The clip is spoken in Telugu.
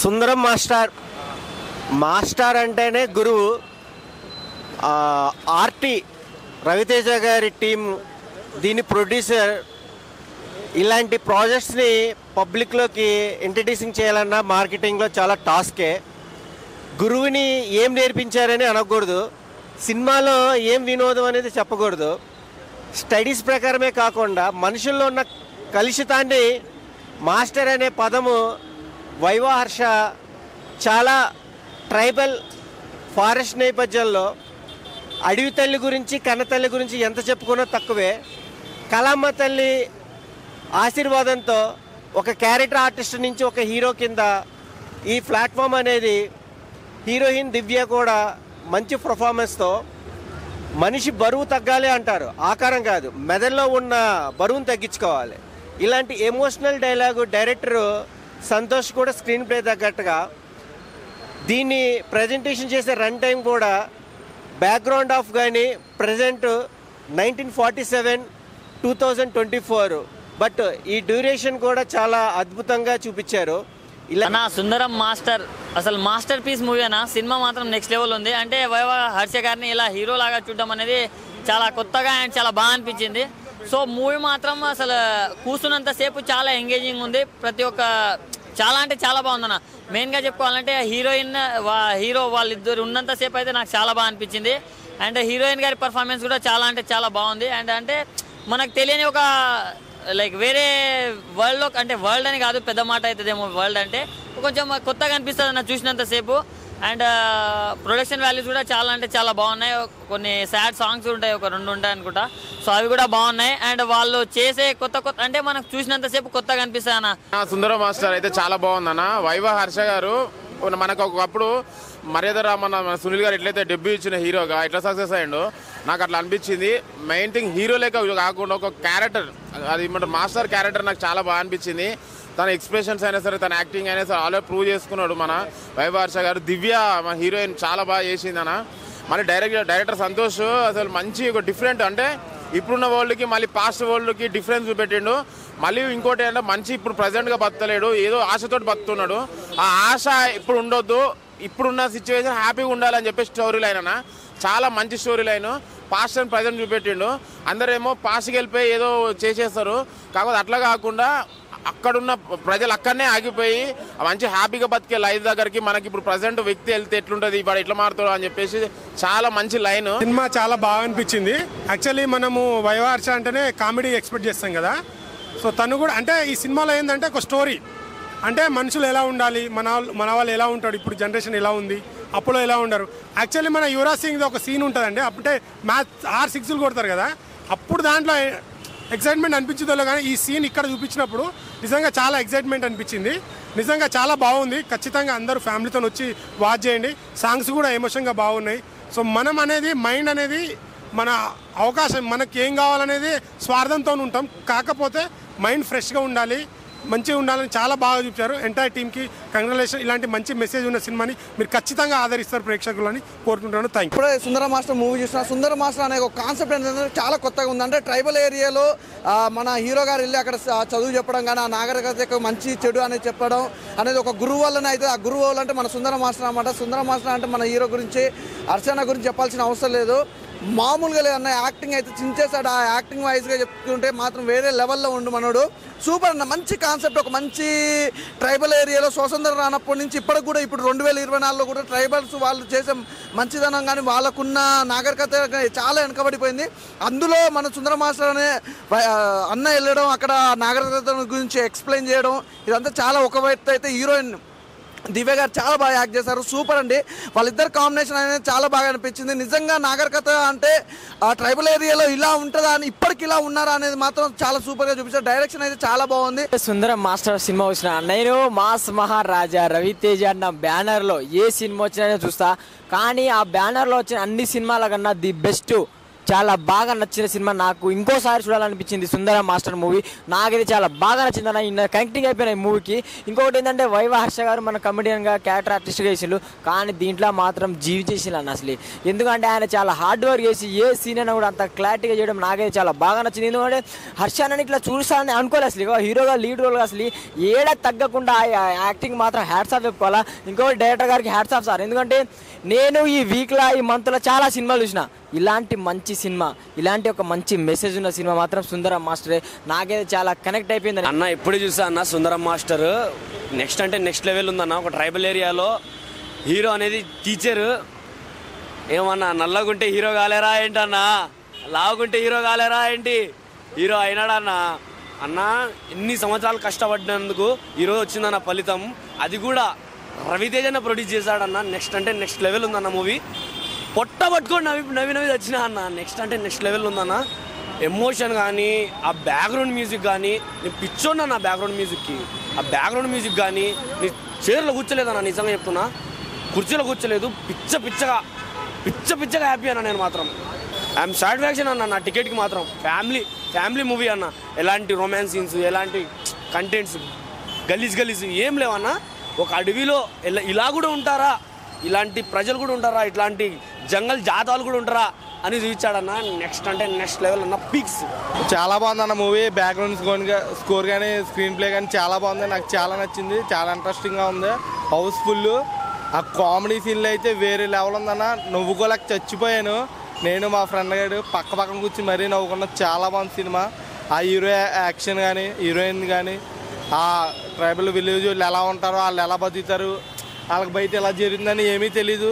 సుందరం మాస్టర్ అంటేనే గురువు. ఆర్టీ రవితేజ గారి టీం, దీని ప్రొడ్యూసర్, ఇలాంటి ప్రాజెక్ట్స్ని పబ్లిక్లోకి ఇంట్రడ్యూసింగ్ చేయాలన్నా మార్కెటింగ్లో చాలా టాస్కే. గురువుని ఏం నేర్పించారని అనకూడదు, సినిమాలో ఏం వినోదం అనేది చెప్పకూడదు. స్టడీస్ ప్రకారమే కాకుండా మనుషుల్లో ఉన్న కలుషితాన్ని మాస్టర్ అనే పదము వైవా హర్ష చాలా ట్రైబల్ ఫారెస్ట్ నేపథ్యంలో అడవి తల్లి గురించి, కన్న తల్లి గురించి ఎంత చెప్పుకున్నా తక్కువే. కళామ్మ తల్లి ఆశీర్వాదంతో ఒక క్యారెక్టర్ ఆర్టిస్ట్ నుంచి ఒక హీరో కింద ఈ ప్లాట్ఫామ్ అనేది, హీరోయిన్ దివ్య కూడా మంచి పర్ఫార్మెన్స్తో, మనిషి బరువు తగ్గాలి అంటారు, ఆకారం కాదు, మెదడులో ఉన్న బరువును తగ్గించుకోవాలి. ఇలాంటి ఎమోషనల్ డైలాగు డైరెక్టరు సంతోష్ కూడా స్క్రీన్ ప్లే తగ్గట్టుగా, దీన్ని ప్రజెంటేషన్ చేసే రన్ టైం కూడా బ్యాక్గ్రౌండ్ ఆఫ్ కానీ ప్రజెంట్ 1947 2024, బట్ ఈ డ్యూరేషన్ కూడా చాలా అద్భుతంగా చూపించారు. ఇలా సుందరం మాస్టర్ అసలు మాస్టర్ పీస్ మూవీ అన్న. సినిమా మాత్రం నెక్స్ట్ లెవెల్ ఉంది. అంటే వైవా హర్ష గారిని ఇలా హీరో లాగా చూడడం అనేది చాలా కొత్తగా అండ్ చాలా బాగా అనిపించింది. సో మూవీ మాత్రం అసలు కూర్చున్నంతసేపు చాలా ఎంగేజింగ్ ఉంది. ప్రతి ఒక్క చాలా అంటే చాలా బాగుందన్న. మెయిన్గా చెప్పుకోవాలంటే హీరో వాళ్ళిద్దరు ఉన్నంతసేపు అయితే నాకు చాలా బాగా అనిపించింది. అండ్ హీరోయిన్ గారి పర్ఫార్మెన్స్ కూడా చాలా అంటే చాలా బాగుంది. అండ్ అంటే మనకు తెలియని ఒక లైక్ వేరే వరల్డ్లో, అంటే వరల్డ్ అని కాదు, పెద్ద మాట అవుతుందేమో, వరల్డ్ అంటే కొంచెం కొత్తగా అనిపిస్తుంది అన్న చూసినంతసేపు. అండ్ ప్రొడక్షన్ వాల్యూస్ కూడా చాలా అంటే చాలా బాగున్నాయి. కొన్ని సాడ్ సాంగ్స్ ఉంటాయి, ఒక 2 ఉంటాయి అనుకుంటా. సో అవి కూడా బాగున్నాయి. అండ్ వాళ్ళు చేసే కొత్త అంటే మనకు చూసినంతసేపు కొత్తగా అనిపిస్తుంది అన్న. సుందరం మాస్టర్ అయితే చాలా బాగుందన్న. వైవా హర్ష గారు మనకు ఒకప్పుడు మర్యాద రామన్న సునీల్ గారు ఎట్లయితే డెబ్యూ ఇచ్చిన హీరోగా ఎట్లా సక్సెస్ అయ్యిండో నాకు అట్లా అనిపించింది. మెయిన్ థింగ్ హీరో లేక కాకుండా ఒక క్యారెక్టర్, అది మాస్టర్ క్యారెక్టర్ నాకు చాలా బాగా అనిపించింది. తన ఎక్స్ప్రెషన్స్ అయినా సరే, తన యాక్టింగ్ అయినా సరే ఆల్రెడీ ప్రూవ్ చేసుకున్నాడు మన వైవా హర్ష గారు. దివ్య మన హీరోయిన్ చాలా బాగా చేసింది అన్న. మళ్ళీ డైరెక్టర్ సంతోష్ అసలు మంచి ఒక డిఫరెంట్, అంటే ఇప్పుడున్న వరల్డ్కి మళ్ళీ పాస్ట్ వరల్డ్కి డిఫరెన్స్ చూపెట్టిండు. మళ్ళీ ఇంకోటి అంటే మంచి ఇప్పుడు ప్రజెంట్గా బతలేడు, ఏదో ఆశతోటి బతుకుతున్నాడు. ఆ ఆశ ఇప్పుడు ఉండొద్దు, ఇప్పుడున్న సిచ్యువేషన్ హ్యాపీగా ఉండాలని చెప్పి స్టోరీ లైన్ అన్న. చాలా మంచి story line. Past and present చూపెట్టిండు. అందరేమో పాస్ట్కి వెళ్ళిపోయి ఏదో చేసేస్తారు, కాకపోతే అట్లా కాకుండా అక్కడున్న ప్రజలు అక్కడనే ఆగిపోయి మంచి హ్యాపీగా బతికే లైఫ్ దగ్గరికి మనకి ఇప్పుడు ప్రజెంట్ వ్యక్తి వెళ్తే ఎట్లుంటుంది, వాడు ఎట్లా మారుతాడు అని చెప్పేసి చాలా మంచి లైన్. సినిమా చాలా బాగా అనిపించింది. యాక్చువల్లీ మనము వైవా హర్ష అంటేనే కామెడీ ఎక్స్పెక్ట్ చేస్తాం కదా. సో తను కూడా అంటే ఈ సినిమాలో ఏంటంటే ఒక స్టోరీ, అంటే మనుషులు ఎలా ఉండాలి, మన వాళ్ళు ఎలా ఉంటాడు, ఇప్పుడు జనరేషన్ ఎలా ఉంది, అప్పుడు ఎలా ఉండరు. యాక్చువల్లీ మన యువరాజ్ సింగ్ ఒక సీన్ ఉంటుందండి, అంటే మ్యాచ్ 6 సిక్స్లు కొడతారు కదా, అప్పుడు దాంట్లో ఎక్సైట్మెంట్ అనిపించదో కానీ ఈ సీన్ ఇక్కడ చూపించినప్పుడు నిజంగా చాలా ఎక్సైట్మెంట్ అనిపించింది. నిజంగా చాలా బాగుంది. ఖచ్చితంగా అందరూ ఫ్యామిలీతో వచ్చి వాచ్ చేయండి. సాంగ్స్ కూడా ఎమోషన్గా బాగున్నాయి. సో మనం అనేది మైండ్ అనేది మన అవకాశం, మనకి ఏం కావాలనేది స్వార్థంతో ఉంటాం, కాకపోతే మైండ్ ఫ్రెష్గా ఉండాలి, మంచిగా ఉండాలని చాలా బాగా చూపించారు. ఎంటైర్ టీమ్కి కంగ్రాచులేషన్. ఇలాంటి మంచి మెసేజ్ ఉన్న సినిమాని మీరు ఖచ్చితంగా ఆదరిస్తారు ప్రేక్షకులని కోరుకుంటున్నాను. Thank you. ఇప్పుడే సుందరం మాస్టర్ మూవీ చూసిన సుందరం మాస్టర్ అనే ఒక కాన్సెప్ట్ ఏంటంటే చాలా కొత్తగా ఉంది. అంటే ట్రైబల్ ఏరియాలో మన హీరో గారు వెళ్ళి అక్కడ చదువు చెప్పడం కానీ, ఆ నాగరికత మంచి చెడు అనేది చెప్పడం అనేది ఒక గురువు వల్లనే అయితే. ఆ గురువు వల్ల అంటే మన సుందరం మాస్టర్ అన్నమాట. సుందరం మాస్టర్ అంటే మన హీరో గురించి, అర్చన గురించి చెప్పాల్సిన అవసరం లేదు. మామూలుగా లేదన్న, యాక్టింగ్ అయితే చించేశాడు. ఆ యాక్టింగ్ వైజ్గా చెప్పుకుంటే మాత్రం వేరే లెవెల్లో ఉండు మనోడు. సూపర్ అన్న, మంచి కాన్సెప్ట్. ఒక మంచి ట్రైబల్ ఏరియాలో స్వతంత్రం రానప్పటి నుంచి ఇప్పటికి కూడా, ఇప్పుడు 2024లో కూడా ట్రైబల్స్ వాళ్ళు చేసే మంచిదనం కానీ, వాళ్ళకున్న నాగరికత చాలా వెనకబడిపోయింది. అందులో మన సుందర మాస్టర్ అనే అన్న వెళ్ళడం, అక్కడ నాగరికత గురించి ఎక్స్ప్లెయిన్ చేయడం, ఇదంతా చాలా. ఒక వ్యక్తి అయితే హీరోయిన్ దివ్య గారు చాలా బాగా యాక్ట్ చేశారు. సూపర్ అండి. వాళ్ళిద్దరు కాంబినేషన్ అనేది చాలా బాగా అనిపించింది. నిజంగా నాగరికత అంటే ఆ ట్రైబల్ ఏరియాలో ఇలా ఉంటుందా అని, ఇప్పటికి ఇలా ఉన్నారా అనేది మాత్రం చాలా సూపర్గా చూపించారు. డైరెక్షన్ అయితే చాలా బాగుంది. సుందరం మాస్టర్ సినిమా వచ్చిన నేను మాస్ మహారాజా రవితేజ అన్న బ్యానర్లో ఏ సినిమా వచ్చినా చూస్తా, కానీ ఆ బ్యానర్లో వచ్చిన అన్ని సినిమాల కన్నా ది బెస్ట్ చాలా బాగా నచ్చిన సినిమా. నాకు ఇంకోసారి చూడాలనిపించింది సుందరం మాస్టర్ మూవీ. నాకైతే చాలా బాగా నచ్చింది అన్న. కనెక్టింగ్ అయిపోయిన ఈ మూవీకి. ఇంకొకటి ఏంటంటే వైవ హర్ష గారు మన కమెడియన్గా క్యారెక్టర్ ఆర్టిస్ట్గా చేసిండు, కానీ దీంట్లో మాత్రం జీవి చేసిండు అన్న అసలు. ఎందుకంటే ఆయన చాలా హార్డ్ వర్క్ చేసి ఏ సీన్ అయినా కూడా అంత క్లారిటీగా చేయడం నాకైతే చాలా బాగా నచ్చింది. ఎందుకంటే హర్ష అని ఇట్లా చూస్తానని అనుకోలేదు అసలు. హీరోగా లీడ్ రోల్గా అసలు ఏడా తగ్గకుండా యాక్టింగ్ మాత్రం హ్యాట్స్ ఆఫ్ చెప్పుకోవాలా. ఇంకొకటి డైరెక్టర్ గారికి హ్యాట్స్ ఆఫ్ సార్. ఎందుకంటే నేను ఈ వీక్లో ఈ మంత్లో చాలా సినిమాలు చూసిన, ఇలాంటి మంచి సినిమా, ఇలాంటి ఒక మంచి మెసేజ్ ఉన్న సినిమా మాత్రం సుందరం మాస్టరే. నాకైతే చాలా కనెక్ట్ అయిపోయింది అన్న. ఎప్పుడు చూసా అన్న సుందరం మాస్టర్ నెక్స్ట్ అంటే నెక్స్ట్ లెవెల్ ఉందన్న. ఒక ట్రైబల్ ఏరియాలో హీరో అనేది టీచరు. ఏమన్నా నల్లగుంటే హీరో కాలేరా ఏంటన్నా, లావుగుంటే హీరో కాలేరా ఏంటి, హీరో అయినాడన్న. అన్న ఎన్ని సంవత్సరాలు కష్టపడినందుకు ఈరోజు వచ్చిందన్న ఫలితం. అది కూడా రవితేజనే ప్రొడ్యూస్ చేశాడన్న. నెక్స్ట్ అంటే నెక్స్ట్ లెవెల్ ఉందన్న మూవీ. పొట్ట పట్టుకొని నవ్వి వచ్చినా అన్న. నెక్స్ట్ అంటే నెక్స్ట్ లెవెల్ ఉందన్న. ఎమోషన్ కానీ, ఆ బ్యాక్గ్రౌండ్ మ్యూజిక్ కానీ, నేను పిచ్చోన్నా నా బ్యాక్గ్రౌండ్ మ్యూజిక్కి. ఆ బ్యాక్గ్రౌండ్ మ్యూజిక్ కానీ, నీ చైర్లో కూర్చోలేదన్న, నిజంగా చెప్తున్నా, కుర్చీలో కూర్చోలేదు. పిచ్చగా హ్యాపీ అన్న. నేను మాత్రం ఐఎమ్ సాటిస్ఫాక్షన్ అన్న నా టికెట్కి మాత్రం. ఫ్యామిలీ మూవీ అన్న. ఎలాంటి రొమాన్స్ సీన్స్, ఎలాంటి కంటెంట్స్ గలీజ్ ఏం లేవన్నా. ఒక అడవిలో ఇలా కూడా ఉంటారా, ఇలాంటి ప్రజలు కూడా ఉంటారా, ఇట్లాంటి జంగల్ జాతాలు కూడా ఉంటారా అని చూపించాడన్న. నెక్స్ట్ అంటే నెక్స్ట్ లెవెల్ అన్న. పీక్స్ చాలా బాగుంది అన్న మూవీ. బ్యాక్గ్రౌండ్ స్కోర్ కానీ, స్క్రీన్ ప్లే కానీ చాలా బాగుంది. నాకు చాలా నచ్చింది. చాలా ఇంట్రెస్టింగ్గా ఉంది. హౌస్ఫుల్. ఆ కామెడీ సీన్లు అయితే వేరే లెవెల్ ఉందన్న. నవ్వుకోలేక చచ్చిపోయాను. నేను మా ఫ్రెండ్ గారు పక్కన కూర్చొని మరీ నవ్వుకున్నాను. చాలా బాగుంది సినిమా. ఆ హీరో యాక్షన్ కానీ, హీరోయిన్ కానీ, ఆ ట్రైబల్ విలేజ్ వాళ్ళు ఎలా ఉంటారో, వాళ్ళు ఎలా బతుకుతారు, వాళ్ళకి బయట ఎలా జరిగిందని ఏమీ తెలీదు.